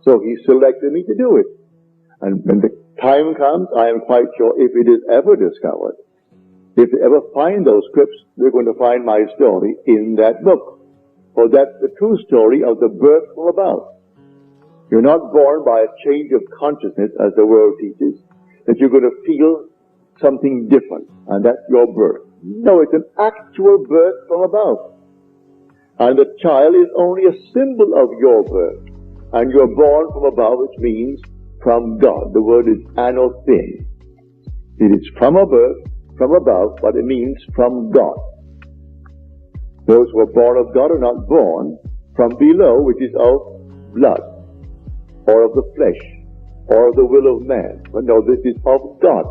So he selected me to do it. And when the time comes, I am quite sure if it is ever discovered, if they ever find those scripts, they're going to find my story in that book. For that's the true story of the birth from above. You're not born by a change of consciousness, as the world teaches, that you're going to feel something different, and that's your birth. No, it's an actual birth from above. And the child is only a symbol of your birth. And you're born from above, which means from God. The word is anothin. It is from above, but it means from God. Those who are born of God are not born from below, which is of blood, or of the flesh, or of the will of man. But no, this is of God.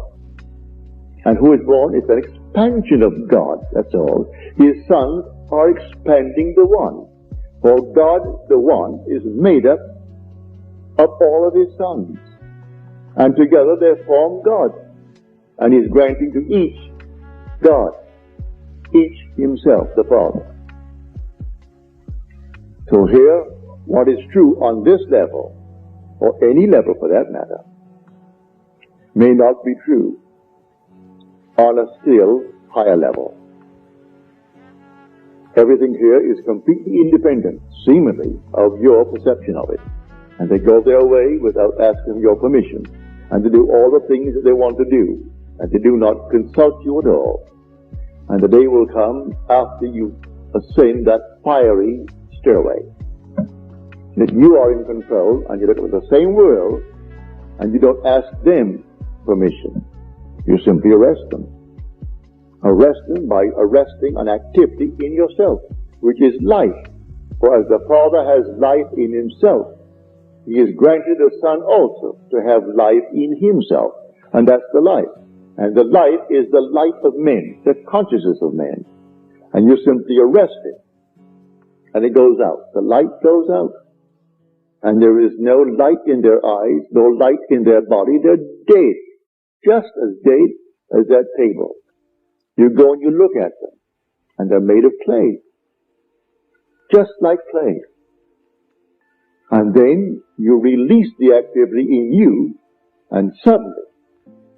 And who is born is an expansion of God, that's all. His sons are expanding the one. For God, the one, is made up of all of his sons. And together they form God. And he's granting to each God, each himself, the Father. So here, what is true on this level, or any level for that matter, may not be true on a still higher level. Everything here is completely independent, seemingly, of your perception of it. And they go their way without asking your permission, and they do all the things that they want to do, and they do not consult you at all. And the day will come after you ascend that fiery stairway, that you are in control, and you look at the same world, and you don't ask them permission. You simply arrest them. Arrest them by arresting an activity in yourself, which is life. For as the Father has life in himself, he has granted the Son also to have life in himself. And that's the life. And the life is the light of men, the consciousness of men. And you simply arrest it. And it goes out. The light goes out. And there is no light in their eyes, no light in their body. They're dead. Just as dead as that table. You go and you look at them. And they're made of clay. Just like clay. And then you release the activity in you, and suddenly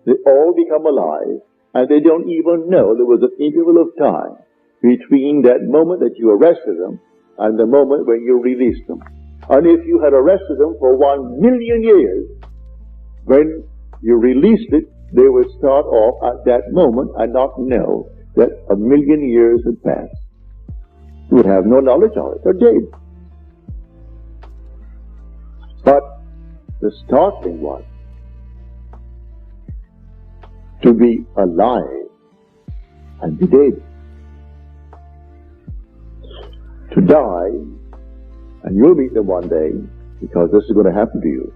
they all become alive, and they don't even know there was an interval of time between that moment that you arrested them and the moment when you released them. And if you had arrested them for 1,000,000 years, when you released it, they would start off at that moment and not know that 1,000,000 years had passed. You would have no knowledge of it. They're dead. But the startling one, to be alive and be dead. To die, and you'll meet them one day, because this is going to happen to you.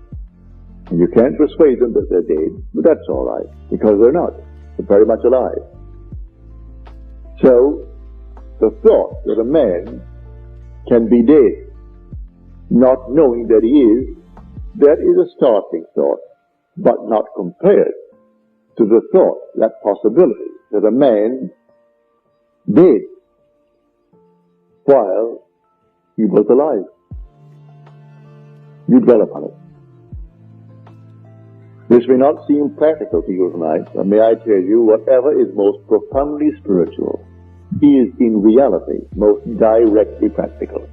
And you can't persuade them that they're dead, but that's all right, because they're not. They're very much alive. So, the thought that a man can be dead, not knowing that he is, that is a startling thought, but not compared to the thought, that possibility, that a man dead while he was alive. You dwell upon it. This may not seem practical to you tonight, but may I tell you, whatever is most profoundly spiritual is in reality most directly practical.